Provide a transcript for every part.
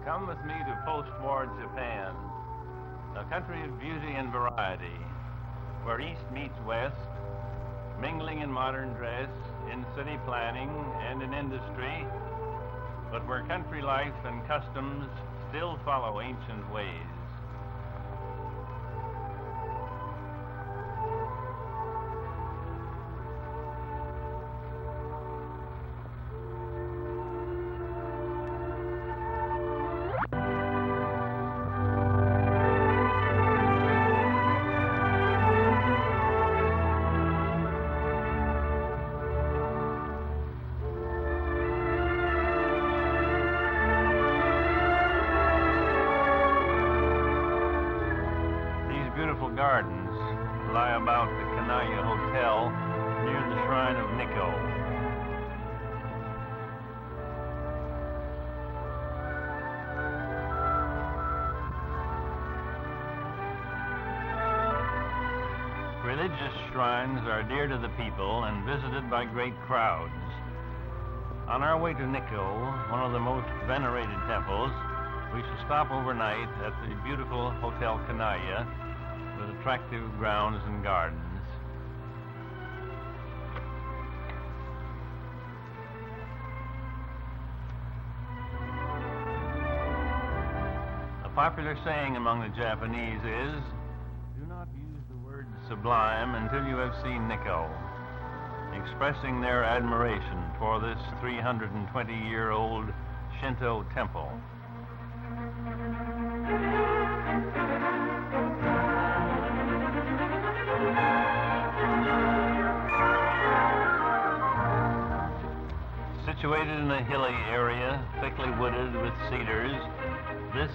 Come with me to post-war Japan, a country of beauty and variety, where East meets West, mingling in modern dress, in city planning, and in industry, but where country life and customs still follow ancient ways. Gardens lie about the Kanaya Hotel near the shrine of Nikko. Religious shrines are dear to the people and visited by great crowds. On our way to Nikko, one of the most venerated temples, we shall stop overnight at the beautiful Hotel Kanaya, with attractive grounds and gardens. A popular saying among the Japanese is, do not use the word sublime until you have seen Nikko, expressing their admiration for this 320-year-old Shinto temple. Situated in a hilly area, thickly wooded with cedars, this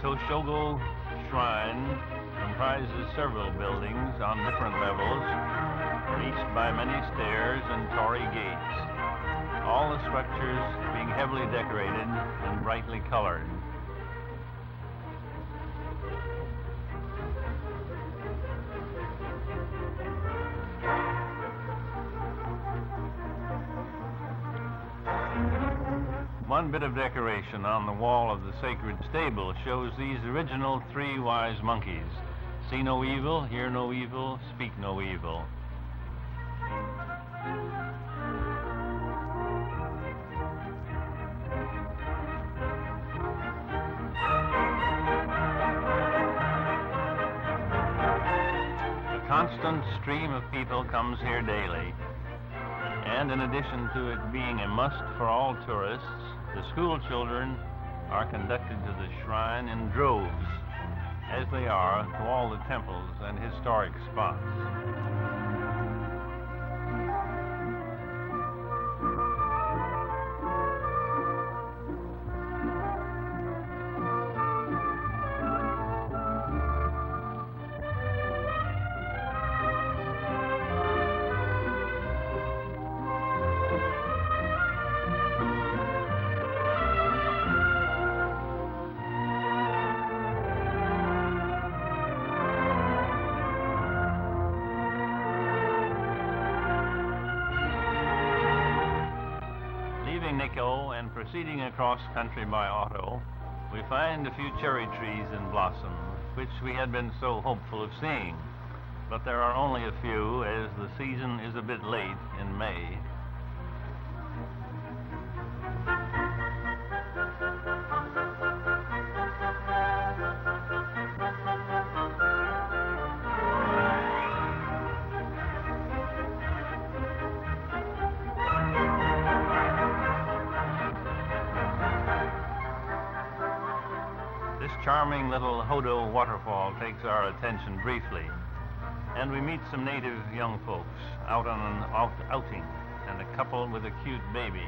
Toshogo shrine comprises several buildings on different levels, reached by many stairs and torii gates, all the structures being heavily decorated and brightly colored. One bit of decoration on the wall of the sacred stable shows these original three wise monkeys. See no evil, hear no evil, speak no evil. A constant stream of people comes here daily. And in addition to it being a must for all tourists, the school children are conducted to the shrine in droves, as they are to all the temples and historic spots. Nikko and proceeding across country by auto, we find a few cherry trees in blossom, which we had been so hopeful of seeing. But there are only a few, as the season is a bit late in May. This charming little Hodo waterfall takes our attention briefly, and we meet some native young folks out on an outing, and a couple with a cute baby.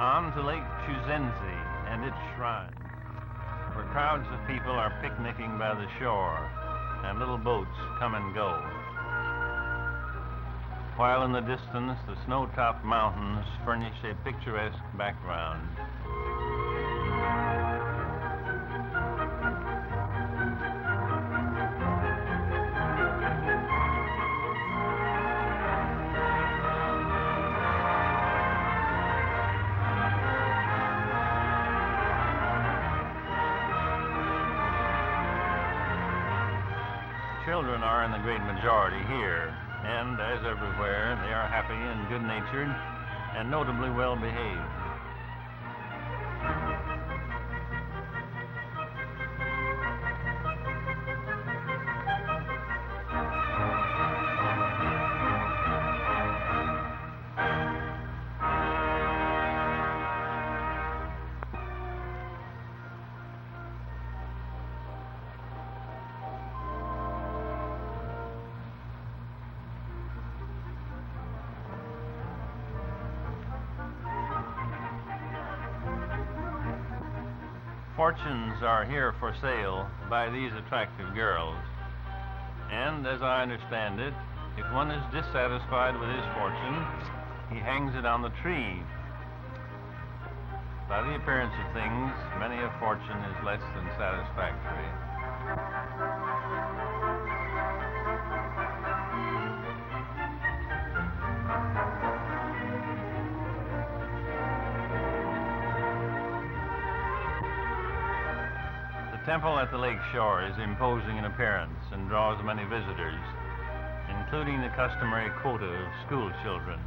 On to Lake Chuzenzi and its shrine, where crowds of people are picnicking by the shore, and little boats come and go, while in the distance the snow-topped mountains furnish a picturesque background. Children are in the great majority here, and as everywhere, they are happy and good-natured and notably well behaved. Fortunes are here for sale by these attractive girls, and as I understand it, if one is dissatisfied with his fortune, he hangs it on the tree. By the appearance of things, many a fortune is less than satisfactory. The temple at the lake shore is imposing in appearance and draws many visitors, including the customary quota of school children.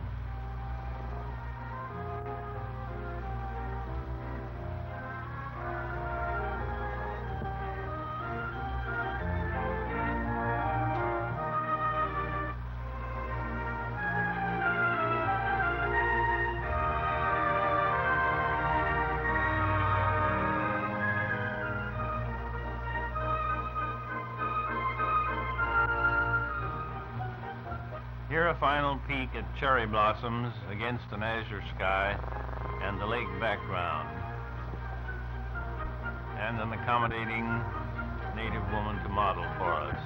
Here a final peek at cherry blossoms against an azure sky and the lake background, and an accommodating native woman to model for us.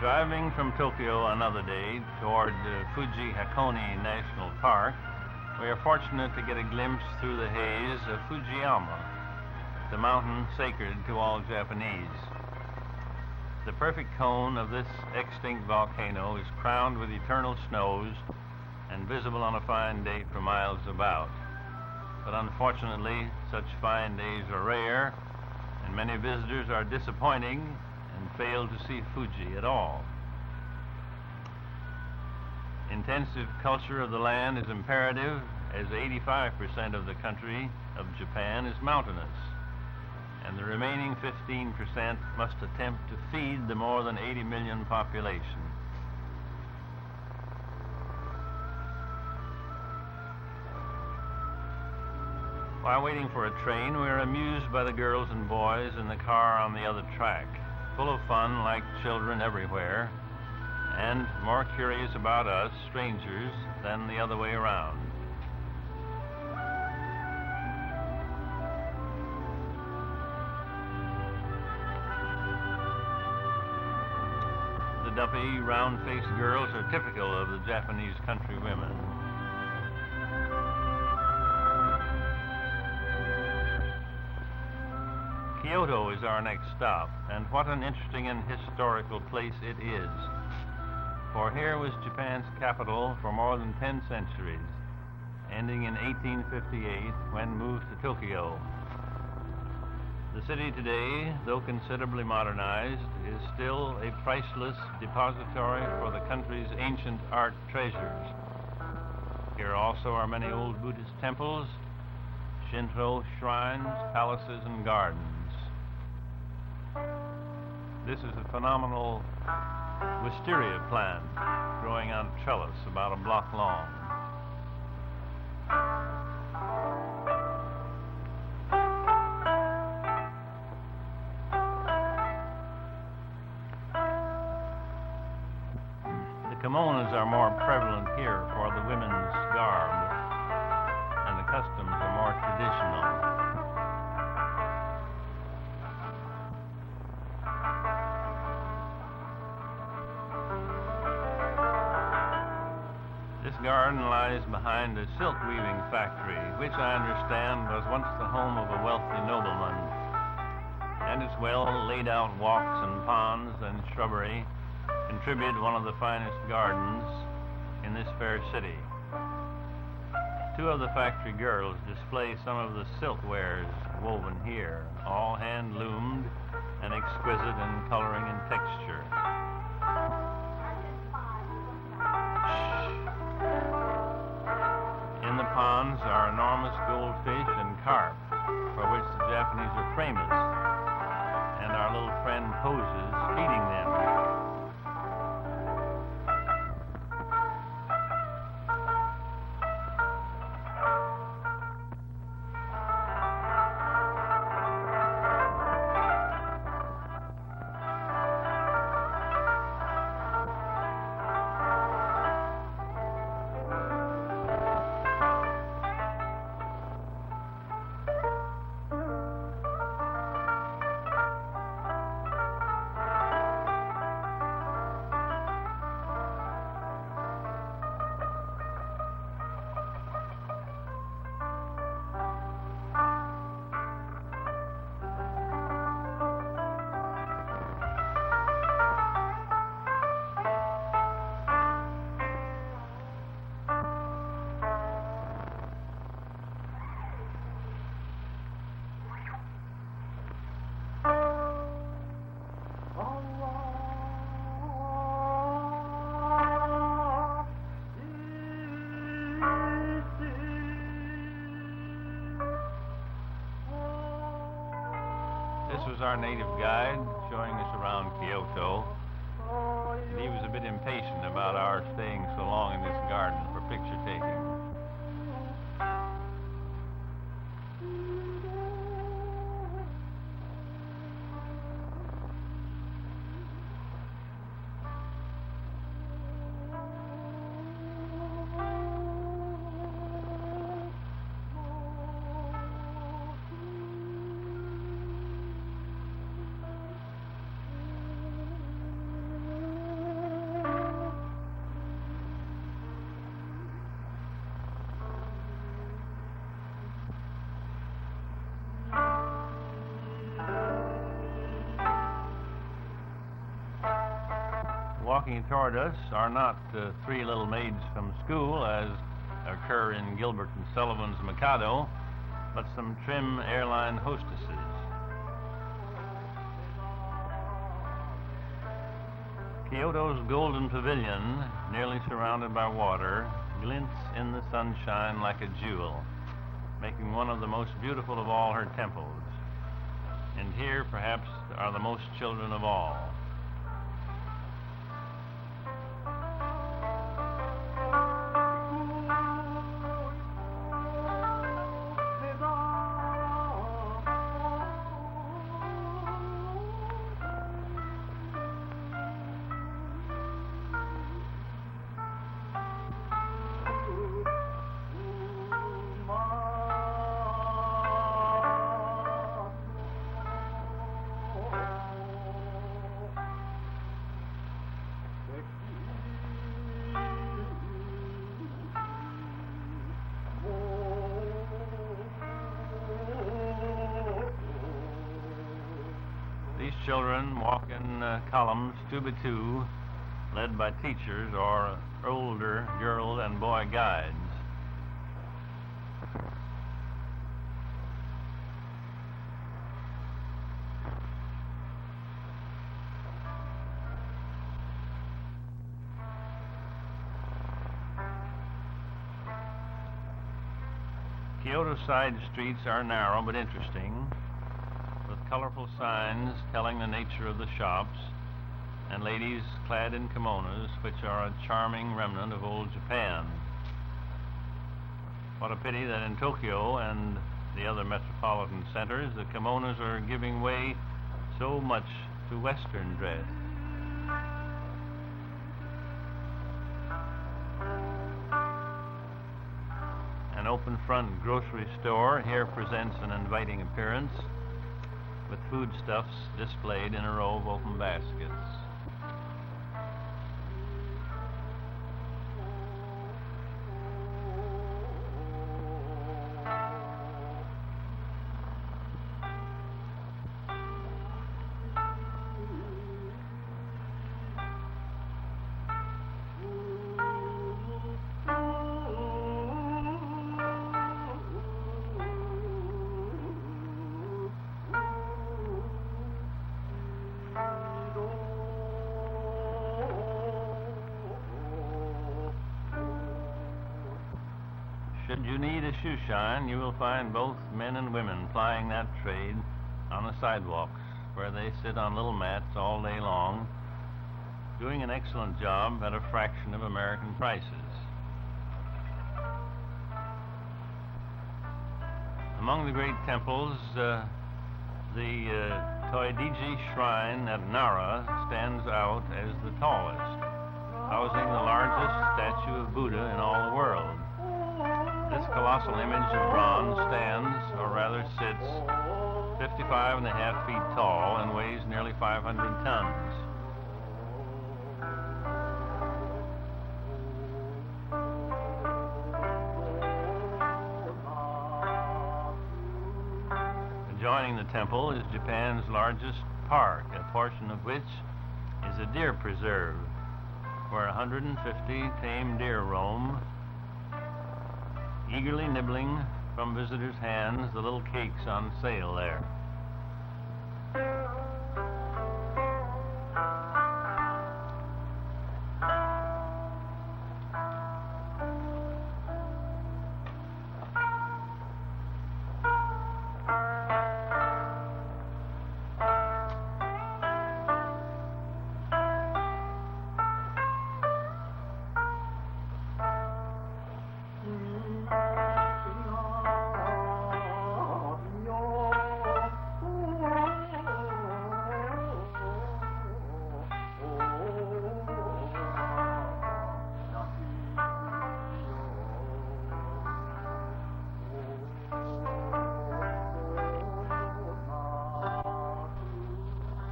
Driving from Tokyo another day toward Fuji Hakone National Park, we are fortunate to get a glimpse through the haze of Fujiyama, the mountain sacred to all Japanese. The perfect cone of this extinct volcano is crowned with eternal snows and visible on a fine day for miles about. But unfortunately, such fine days are rare, and many visitors are disappointing and fail to see Fuji at all. Intensive culture of the land is imperative, as 85% of the country of Japan is mountainous, and the remaining 15% must attempt to feed the more than 80 million population. While waiting for a train, we are amused by the girls and boys in the car on the other track, full of fun like children everywhere, and more curious about us, strangers, than the other way around. The dumpy, round-faced girls are typical of the Japanese country women. Kyoto is our next stop, and what an interesting and historical place it is. For here was Japan's capital for more than 10 centuries, ending in 1858 when moved to Tokyo. The city today, though considerably modernized, is still a priceless depository for the country's ancient art treasures. Here also are many old Buddhist temples, Shinto shrines, palaces, and gardens. This is a phenomenal wisteria plant growing on a trellis about a block long. The kimonos are more prevalent here for the women's garb, and the customs are more traditional. This garden lies behind a silk weaving factory, which I understand was once the home of a wealthy nobleman, and its well laid out walks and ponds and shrubbery contribute one of the finest gardens in this fair city. Two of the factory girls display some of the silk wares woven here, all hand loomed and exquisite in coloring and texture. In the ponds are enormous goldfish and carp, for which the Japanese are famous, and our little friend poses feeding them. This was our native guide showing us around Kyoto, and he was a bit impatient about our staying so long in this garden for picture taking. Walking toward us are not three little maids from school, as occur in Gilbert and Sullivan's Mikado, but some trim airline hostesses. Kyoto's Golden Pavilion, nearly surrounded by water, glints in the sunshine like a jewel, making one of the most beautiful of all her temples. And here, perhaps, are the most children of all. These children walk in columns 2 by 2, led by teachers or older girl and boy guides. Kyoto side streets are narrow but interesting, with colorful signs telling the nature of the shops, and ladies clad in kimonos, which are a charming remnant of old Japan. What a pity that in Tokyo and the other metropolitan centers, the kimonos are giving way so much to Western dress. An open front grocery store here presents an inviting appearance with foodstuffs displayed in a row of open baskets. Should you need a shoe shine, you will find both men and women plying that trade on the sidewalks, where they sit on little mats all day long, doing an excellent job at a fraction of American prices. Among the great temples, the Toidiji Shrine at Nara stands out as the tallest, housing the largest statue of Buddha in all the world. This colossal image of bronze stands, or rather sits, 55.5 feet tall and weighs nearly 500 tons. Adjoining the temple is Japan's largest park, a portion of which is a deer preserve, where 150 tame deer roam, eagerly nibbling from visitors' hands the little cakes on sale there.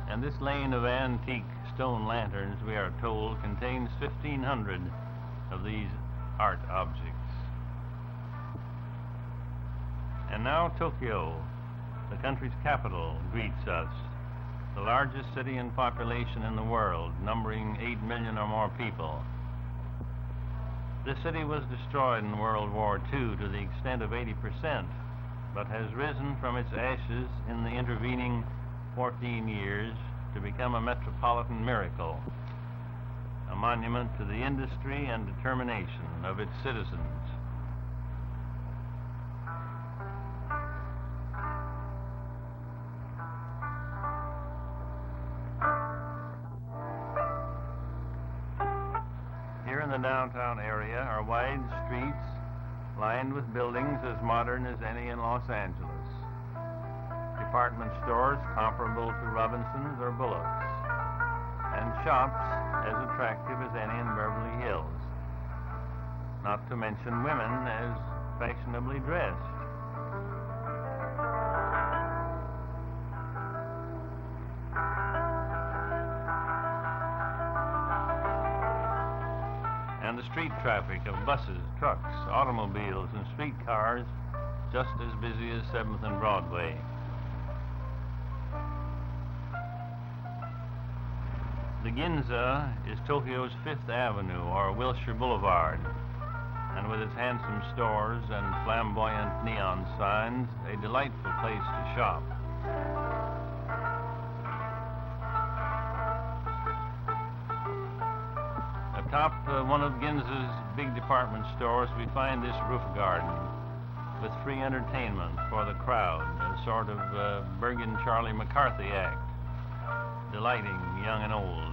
And this lane of antique stone lanterns, we are told, contains 1,500 of these art objects. And now Tokyo, the country's capital, greets us, the largest city in population in the world, numbering 8 million or more people. This city was destroyed in World War II to the extent of 80%, but has risen from its ashes in the intervening 14 years to become a metropolitan miracle, a monument to the industry and determination of its citizens. Here in the downtown area are wide streets lined with buildings as modern as any in Los Angeles. Department stores comparable to Robinson's or Bullock's, and shops as attractive as any in Beverly Hills, not to mention women as fashionably dressed. And the street traffic of buses, trucks, automobiles, and streetcars just as busy as 7th and Broadway. The Ginza is Tokyo's Fifth Avenue, or Wilshire Boulevard, and with its handsome stores and flamboyant neon signs, a delightful place to shop. Atop one of Ginza's big department stores, we find this roof garden with free entertainment for the crowd, a sort of Bergen Charlie McCarthy act, delighting young and old.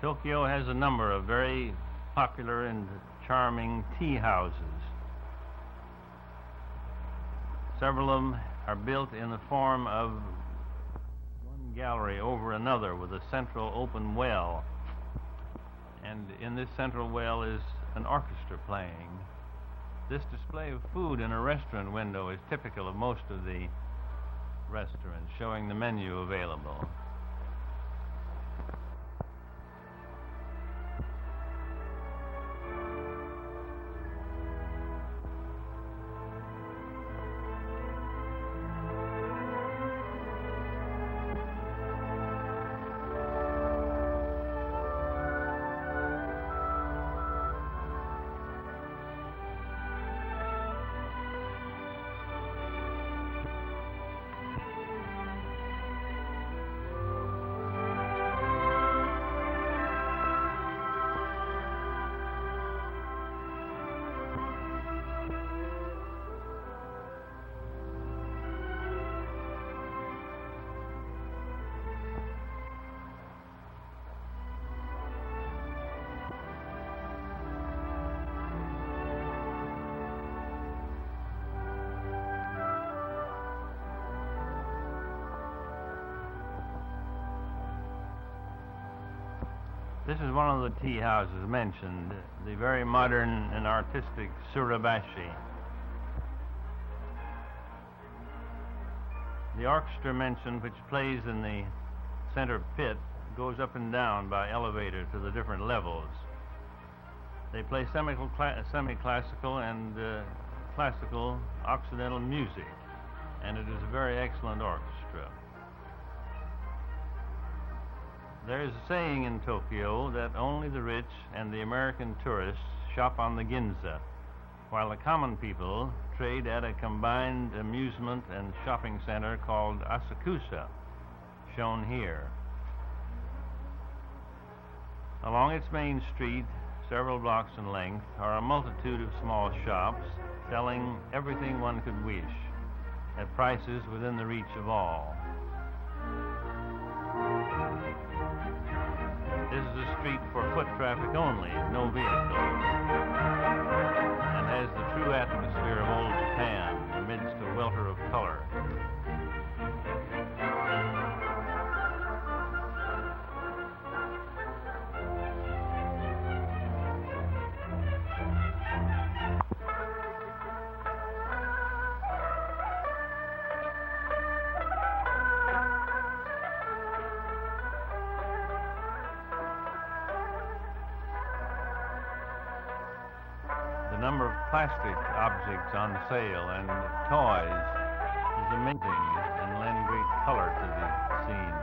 Tokyo has a number of very popular and charming tea houses. Several of them are built in the form of one gallery over another with a central open well. And in this central well is an orchestra playing. This display of food in a restaurant window is typical of most of the restaurants, showing the menu available. This is one of the tea houses mentioned, the very modern and artistic Surabashi. The orchestra mentioned, which plays in the center pit, goes up and down by elevator to the different levels. They play semi-classical and classical Occidental music, and it is a very excellent orchestra. There is a saying in Tokyo that only the rich and the American tourists shop on the Ginza, while the common people trade at a combined amusement and shopping center called Asakusa, shown here. Along its main street, several blocks in length, are a multitude of small shops selling everything one could wish at prices within the reach of all. This is a street for foot traffic only, no vehicles, and has the true atmosphere of old Japan amidst a welter of color. The number of plastic objects on sale and toys is amazing and lend great color to the scene.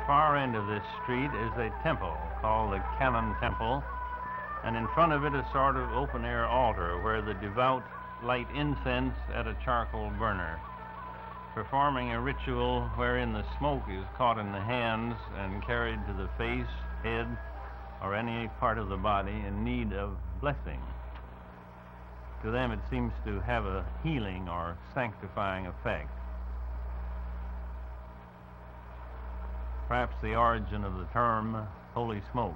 Far end of this street is a temple called the Cannon Temple, and in front of it a sort of open-air altar where the devout light incense at a charcoal burner, performing a ritual wherein the smoke is caught in the hands and carried to the face, head, or any part of the body in need of blessing. To them it seems to have a healing or sanctifying effect. Perhaps the origin of the term holy smoke.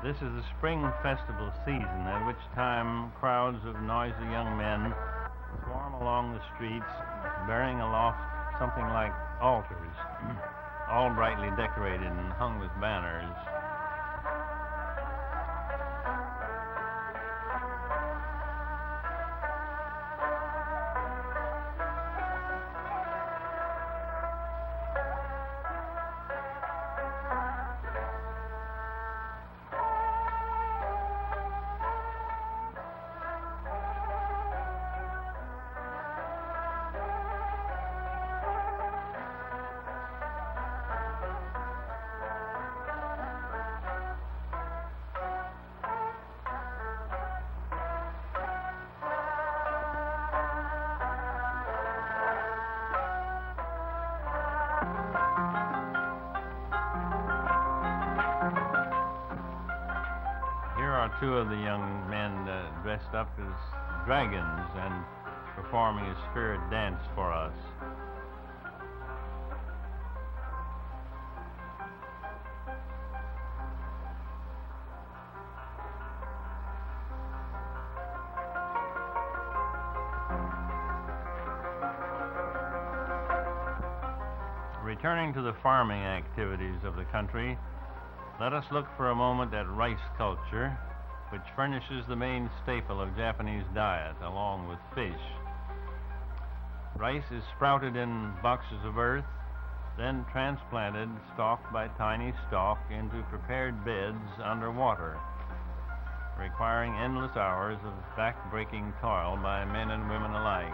This is the spring festival season, at which time crowds of noisy young men swarm along the streets, bearing aloft something like altars, all brightly decorated and hung with banners. Two of the young men dressed up as dragons and performing a spirit dance for us. Returning to the farming activities of the country, let us look for a moment at rice culture, which furnishes the main staple of Japanese diet, along with fish. Rice is sprouted in boxes of earth, then transplanted stalk by tiny stalk into prepared beds underwater, requiring endless hours of back-breaking toil by men and women alike.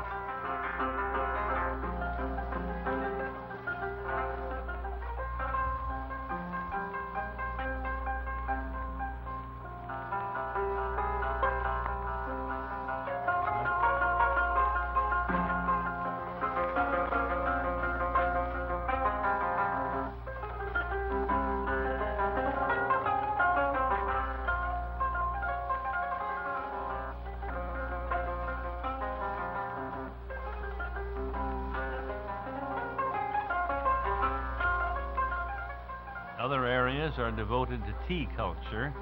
Other areas are devoted to tea culture,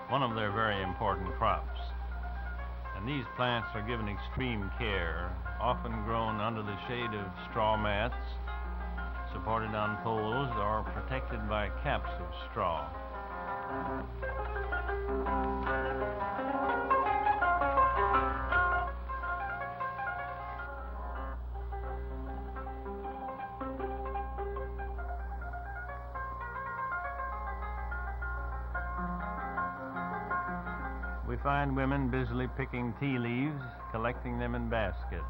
one of their very important crops. And these plants are given extreme care, often grown under the shade of straw mats, supported on poles, or protected by caps of straw. We find women busily picking tea leaves, collecting them in baskets.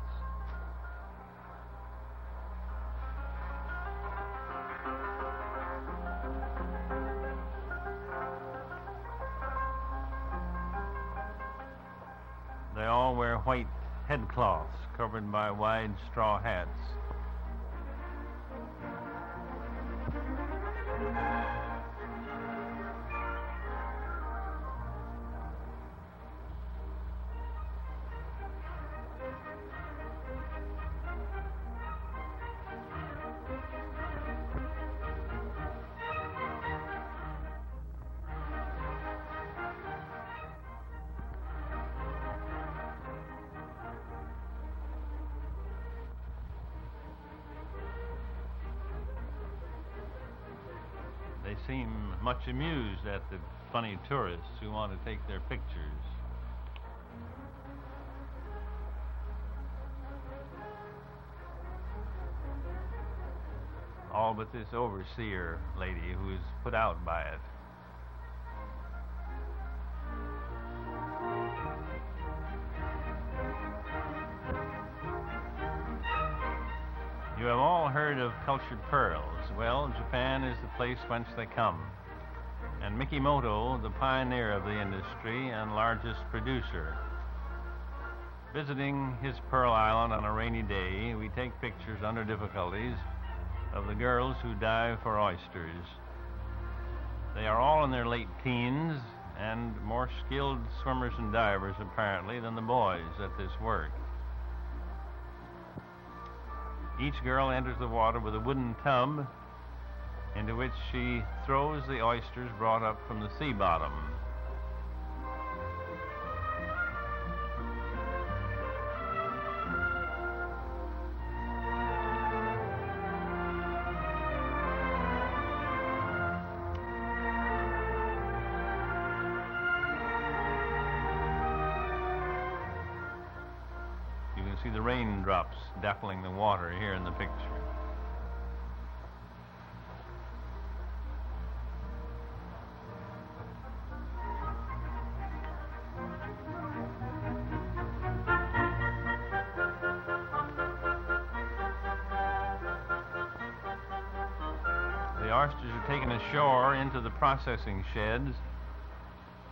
They all wear white headcloths covered by wide straw hats. They seem much amused at the funny tourists who want to take their pictures. All but this overseer lady who is put out by it. You have all heard of cultured pearls. Well, Japan is the place whence they come. And Mikimoto, the pioneer of the industry and largest producer. Visiting his Pearl Island on a rainy day, we take pictures under difficulties of the girls who dive for oysters. They are all in their late teens and more skilled swimmers and divers, apparently, than the boys at this work. Each girl enters the water with a wooden tub into which she throws the oysters brought up from the sea bottom. see the raindrops dappling the water here in the picture. The oysters are taken ashore into the processing sheds,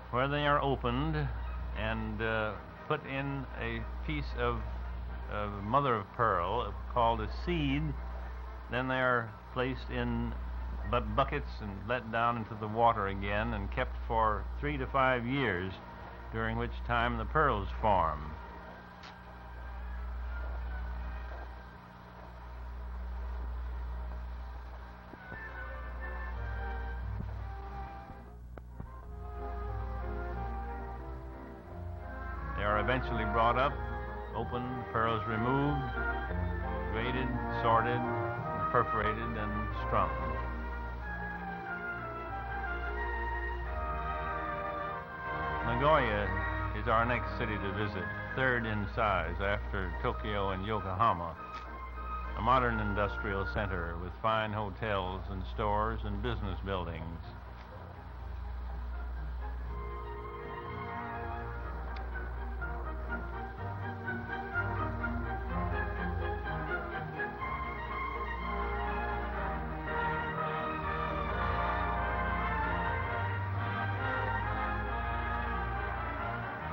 where they are opened and put in a piece of mother of pearl called a seed. Then they are placed in buckets and let down into the water again and kept for 3 to 5 years, during which time the pearls form. They are eventually brought up, opened, pearls removed, graded, sorted, perforated, and strung. Nagoya is our next city to visit, third in size after Tokyo and Yokohama. A modern industrial center with fine hotels and stores and business buildings.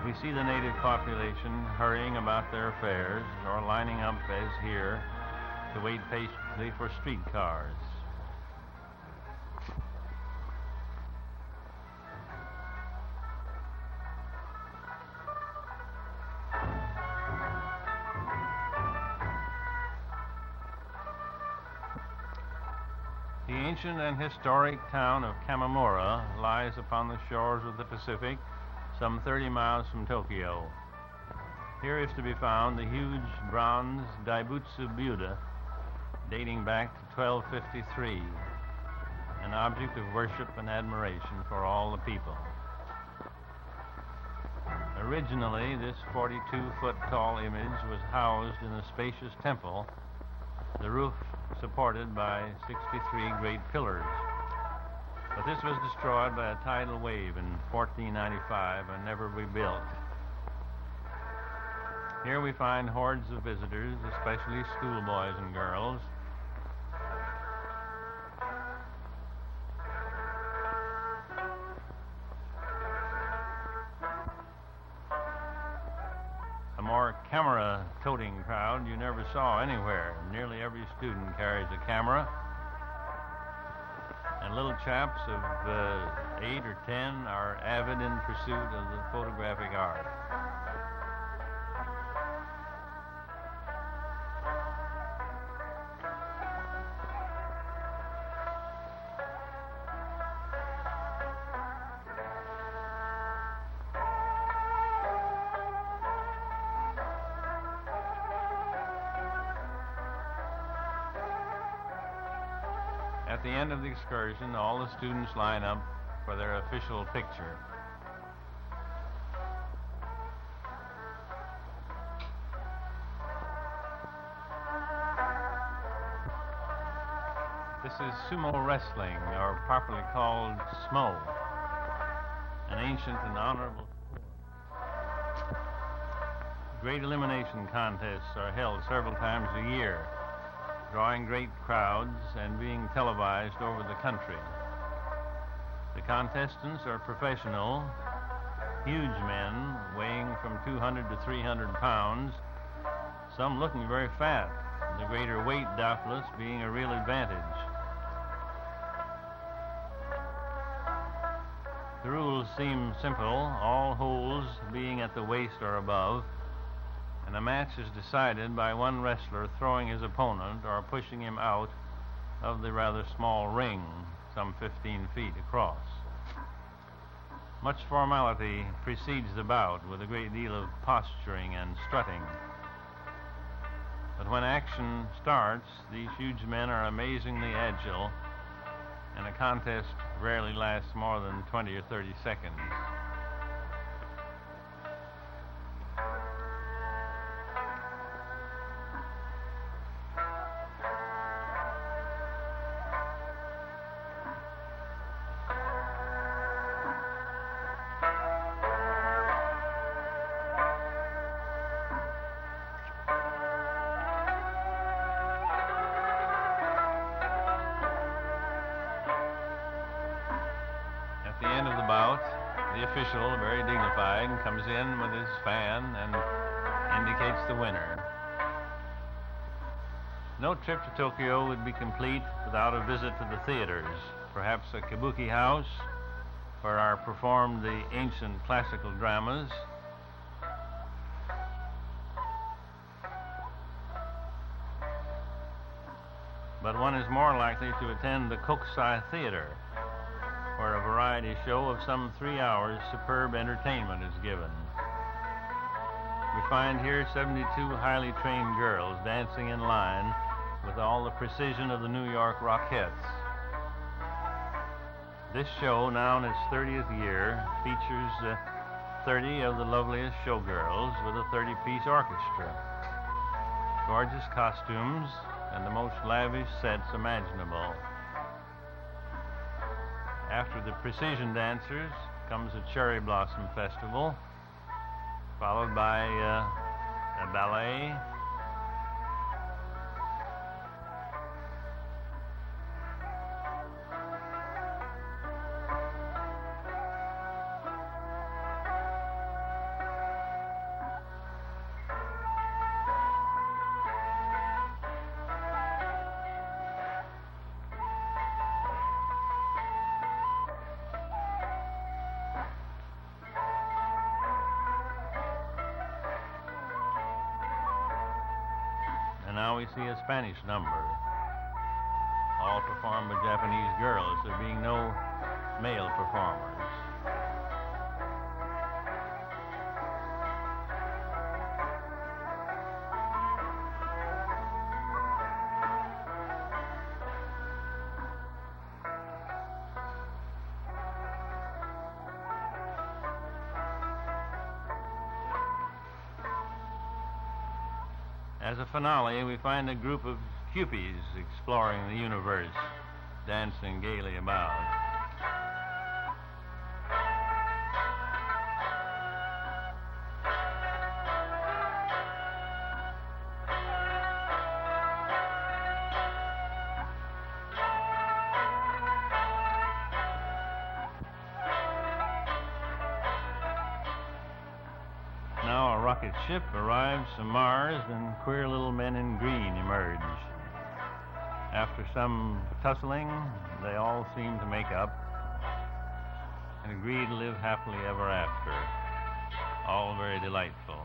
We see the native population hurrying about their affairs or lining up, as here, to wait patiently for streetcars. The ancient and historic town of Kamimura lies upon the shores of the Pacific, some 30 miles from Tokyo. Here is to be found the huge bronze Daibutsu Buddha dating back to 1253, an object of worship and admiration for all the people. Originally, this 42-foot tall image was housed in a spacious temple, the roof supported by 63 great pillars. But this was destroyed by a tidal wave in 1495 and never rebuilt. Here we find hordes of visitors, especially schoolboys and girls. A more camera-toting crowd you never saw anywhere. Nearly every student carries a camera. And little chaps of 8 or 10 are avid in pursuit of the photographic art. At the end of the excursion, all the students line up for their official picture. This is sumo wrestling, or properly called smo, an ancient and honorable sport. Great elimination contests are held several times a year, drawing great crowds and being televised over the country. The contestants are professional, huge men weighing from 200 to 300 pounds, some looking very fat, the greater weight doubtless being a real advantage. The rules seem simple, all holes being at the waist or above, and a match is decided by one wrestler throwing his opponent or pushing him out of the rather small ring, some 15 feet across. Much formality precedes the bout, with a great deal of posturing and strutting. But when action starts, these huge men are amazingly agile, and a contest rarely lasts more than 20 or 30 seconds. about, the official, very dignified, comes in with his fan and indicates the winner. No trip to Tokyo would be complete without a visit to the theaters, perhaps a kabuki house where are performed the ancient classical dramas, but one is more likely to attend the Kokusai Theater, where a variety show of some 3 hours superb entertainment is given. We find here 72 highly trained girls dancing in line with all the precision of the New York Rockettes. This show, now in its 30th year, features 30 of the loveliest showgirls with a 30-piece orchestra, gorgeous costumes, and the most lavish sets imaginable. After the precision dancers comes a cherry blossom festival, followed by a ballet, and now we see a Spanish number, all performed by Japanese girls, there being no male performers. As a finale, we find a group of Cupies exploring the universe, dancing gaily about. Now a rocket ship arrives from Mars and queer little men in green emerge. After some tussling, they all seem to make up and agree to live happily ever after. All very delightful.